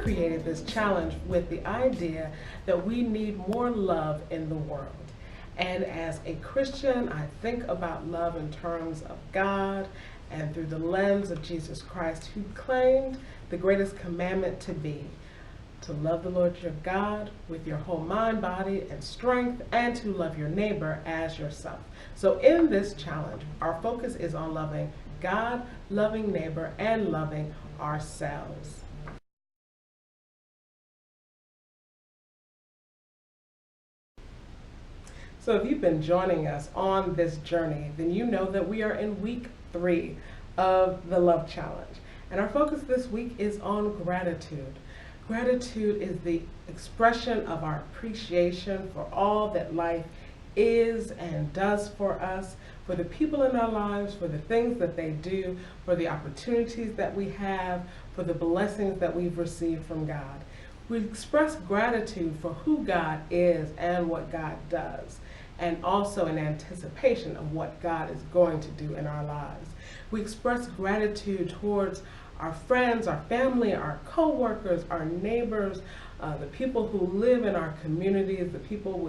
created this challenge with the idea that we need more love in the world. And as a Christian, I think about love in terms of God and through the lens of Jesus Christ, who claimed the greatest commandment to be to love the Lord your God with your whole mind, body, and strength, and to love your neighbor as yourself. So in this challenge, our focus is on loving God, loving neighbor, and loving ourselves. So if you've been joining us on this journey, then you know that we are in week 3 of the Love Challenge. And our focus this week is on gratitude. Gratitude is the expression of our appreciation for all that life is and does for us, for the people in our lives, for the things that they do, for the opportunities that we have, for the blessings that we've received from God. We express gratitude for who God is and what God does, and also in anticipation of what God is going to do in our lives. We express gratitude towards our friends, our family, our co-workers, our neighbors, the people who live in our communities, the people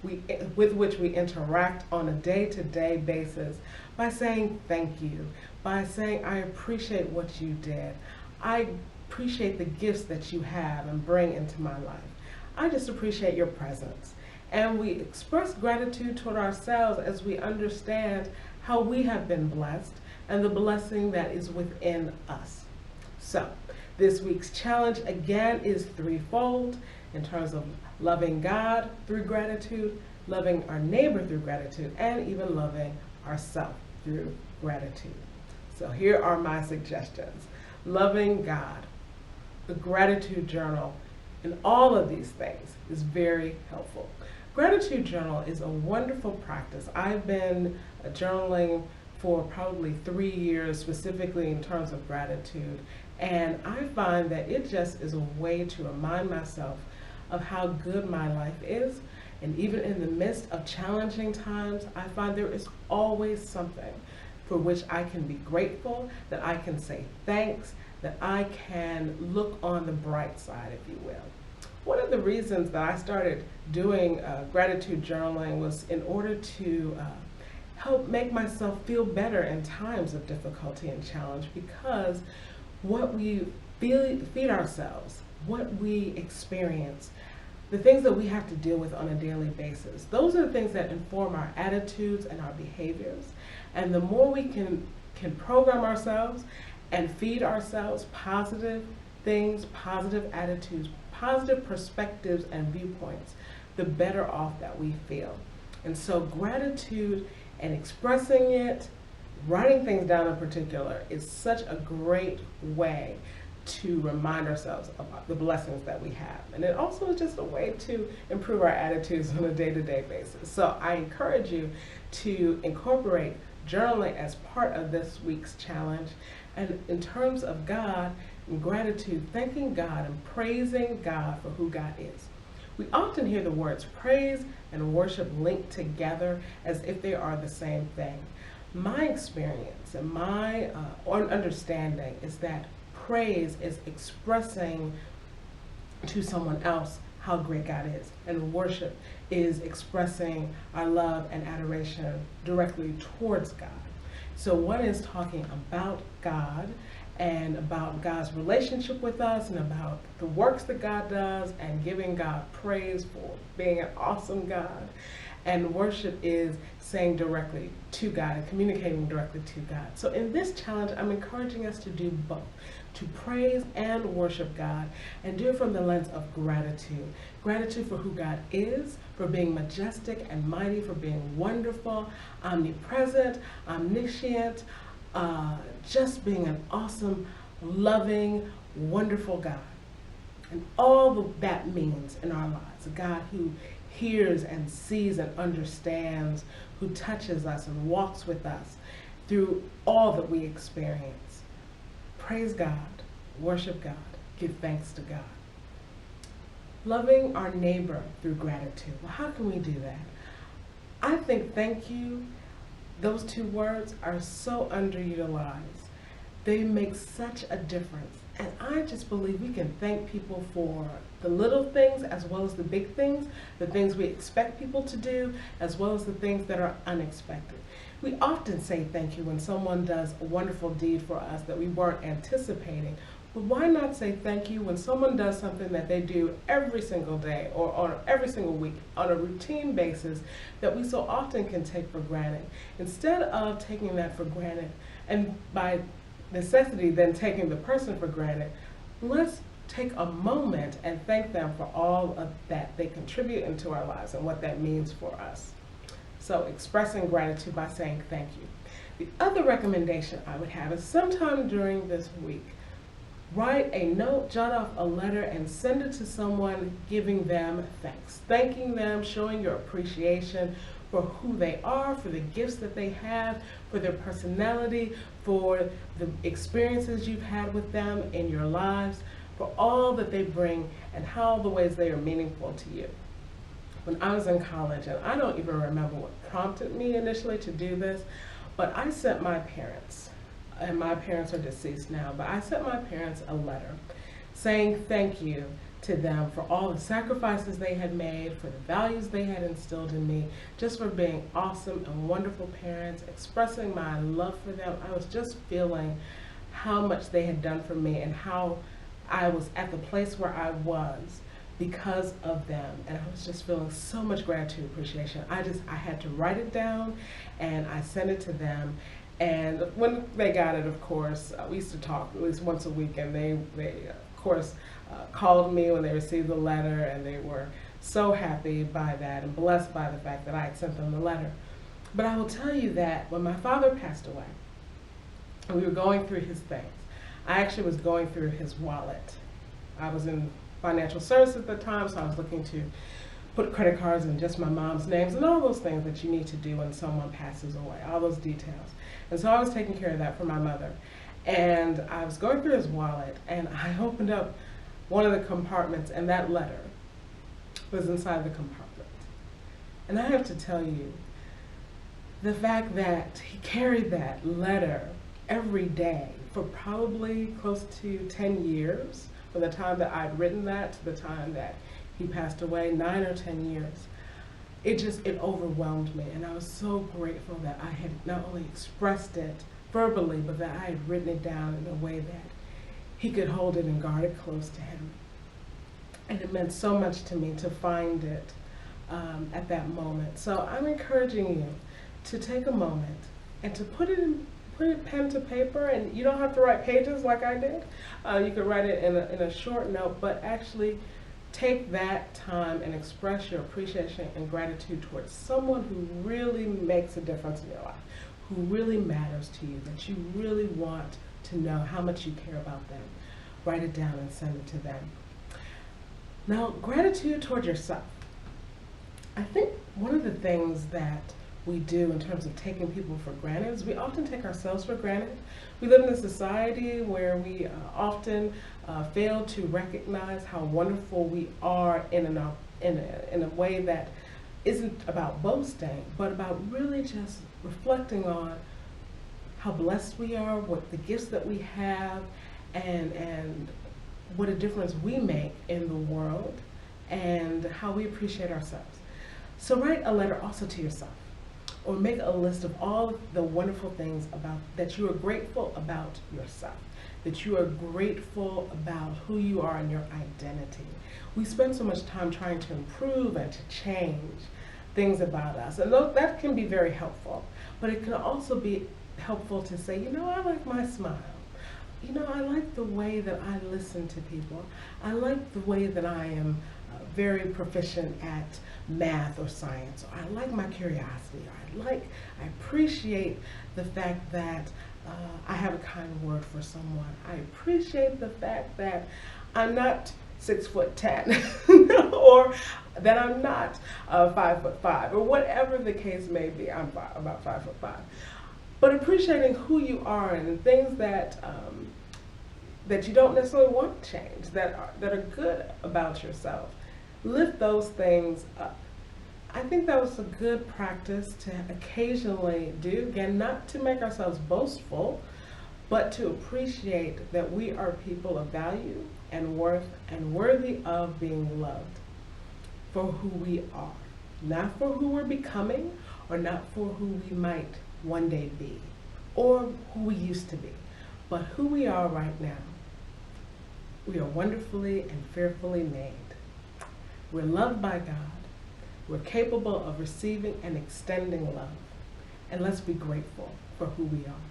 with which we interact on a day-to-day basis, by saying thank you, by saying I appreciate what you did. I appreciate the gifts that you have and bring into my life. I just appreciate your presence. And we express gratitude toward ourselves as we understand how we have been blessed and the blessing that is within us. So, this week's challenge again is threefold in terms of loving God through gratitude, loving our neighbor through gratitude, and even loving ourselves through gratitude. So here are my suggestions. Loving God, the gratitude journal, and all of these things is very helpful. Gratitude journal is a wonderful practice. I've been journaling for probably 3 years, specifically in terms of gratitude. And I find that it just is a way to remind myself of how good my life is. And even in the midst of challenging times, I find there is always something for which I can be grateful, that I can say thanks, that I can look on the bright side, if you will. One of the reasons that I started doing gratitude journaling was in order to help make myself feel better in times of difficulty and challenge, because what we feed ourselves, what we experience, the things that we have to deal with on a daily basis, those are the things that inform our attitudes and our behaviors. And the more we can program ourselves and feed ourselves positive things, positive attitudes, positive perspectives and viewpoints, the better off that we feel. And so gratitude and expressing it, writing things down in particular, is such a great way to remind ourselves about the blessings that we have. And it also is just a way to improve our attitudes on a day-to-day basis. So I encourage you to incorporate journaling as part of this week's challenge. And in terms of God and gratitude, thanking God and praising God for who God is. We often hear the words praise and worship linked together as if they are the same thing. My experience and my understanding is that praise is expressing to someone else how great God is, and worship is expressing our love and adoration directly towards God. So one is talking about God and about God's relationship with us and about the works that God does and giving God praise for being an awesome God. And worship is saying directly to God and communicating directly to God. So in this challenge, I'm encouraging us to do both, to praise and worship God, and do it from the lens of gratitude. Gratitude for who God is, for being majestic and mighty, for being wonderful, omnipresent, omniscient, just being an awesome, loving, wonderful God. And all that means in our lives, a God who hears and sees and understands, who touches us and walks with us through all that we experience. Praise God, worship God, give thanks to God. Loving our neighbor through gratitude. Well, how can we do that? I think thank you, those two words are so underutilized. They make such a difference. And I just believe we can thank people for the little things as well as the big things, the things we expect people to do, as well as the things that are unexpected. We often say thank you when someone does a wonderful deed for us that we weren't anticipating. But why not say thank you when someone does something that they do every single day or on every single week on a routine basis that we so often can take for granted? Instead of taking that for granted and by necessity then taking the person for granted, let's take a moment and thank them for all of that they contribute into our lives and what that means for us. So expressing gratitude by saying thank you. The other recommendation I would have is sometime during this week, write a note, jot off a letter, and send it to someone giving them thanks, thanking them, showing your appreciation for who they are, for the gifts that they have, for their personality, for the experiences you've had with them in your lives, for all that they bring and how the ways they are meaningful to you. When I was in college, and I don't even remember what prompted me initially to do this, but I sent my parents, and my parents are deceased now, but I sent my parents a letter saying thank you to them for all the sacrifices they had made, for the values they had instilled in me, just for being awesome and wonderful parents, expressing my love for them. I was just feeling how much they had done for me and how I was at the place where I was because of them, and I was just feeling so much gratitude and appreciation. I had to write it down and I sent it to them. And when they got it, of course, we used to talk at least once a week, and they of course, called me when they received the letter, and they were so happy by that and blessed by the fact that I had sent them the letter. But I will tell you that when my father passed away, and we were going through his things, I actually was going through his wallet. I was in financial services at the time, so I was looking to put credit cards in just my mom's names and all those things that you need to do when someone passes away, all those details. And so I was taking care of that for my mother. And I was going through his wallet, and I opened up one of the compartments, and that letter was inside the compartment. And I have to tell you, the fact that he carried that letter every day for probably close to 10 years, from the time that I'd written that to the time that he passed away, 9 or 10 years, it overwhelmed me. And I was so grateful that I had not only expressed it verbally, but that I had written it down in a way that he could hold it and guard it close to him. And it meant so much to me to find it at that moment. So I'm encouraging you to take a moment and to put it pen to paper, and you don't have to write pages like I did. You could write it in a short note, but actually take that time and express your appreciation and gratitude towards someone who really makes a difference in your life, who really matters to you, that you really want to know how much you care about them. Write it down and send it to them. Now, gratitude toward yourself. I think one of the things that we do in terms of taking people for granted is we often take ourselves for granted. We live in a society where we often fail to recognize how wonderful we are in a way that isn't about boasting, but about really just reflecting on how blessed we are, what the gifts that we have, and what a difference we make in the world, and how we appreciate ourselves. So write a letter also to yourself, or make a list of all the wonderful things that you are grateful about yourself, that you are grateful about who you are and your identity. We spend so much time trying to improve and to change things about us, and that can be very helpful, but it can also be helpful to say, you know, I like my smile. You know, I like the way that I listen to people. I like the way that I am very proficient at math or science. Or I like my curiosity. Or I appreciate the fact that I have a kind word for someone. I appreciate the fact that I'm not 6'10", or that I'm not 5'5", or whatever the case may be. I'm about 5'5". But appreciating who you are and things that that you don't necessarily want to change, that are good about yourself. Lift those things up. I think that was a good practice to occasionally do. Again, not to make ourselves boastful, but to appreciate that we are people of value and worth and worthy of being loved for who we are, not for who we're becoming or not for who we might one day be or who we used to be, but who we are right now. We are wonderfully and fearfully made. We're loved by God. We're capable of receiving and extending love. And let's be grateful for who we are.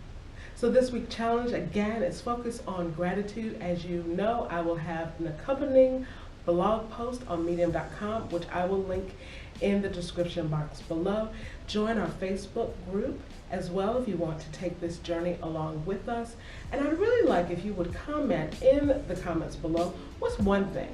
So this week's challenge, again, is focused on gratitude. As you know, I will have an accompanying blog post on medium.com, which I will link in the description box below. Join our Facebook group as well if you want to take this journey along with us. And I'd really like if you would comment in the comments below, what's one thing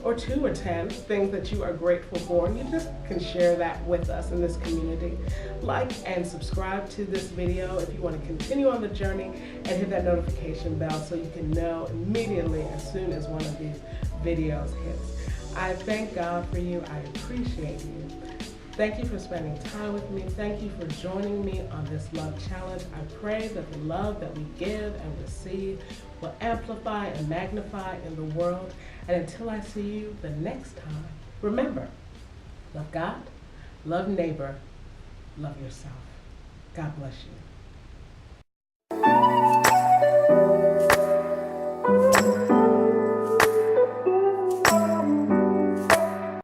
or 2 or 10 things that you are grateful for, and you just can share that with us in this community. Like and subscribe to this video if you want to continue on the journey, and hit that notification bell so you can know immediately as soon as one of these videos hits. I thank God for you. I appreciate you. Thank you for spending time with me. Thank you for joining me on this love challenge. I pray that the love that we give and receive will amplify and magnify in the world. And until I see you the next time, remember, love God, love neighbor, love yourself. God bless you.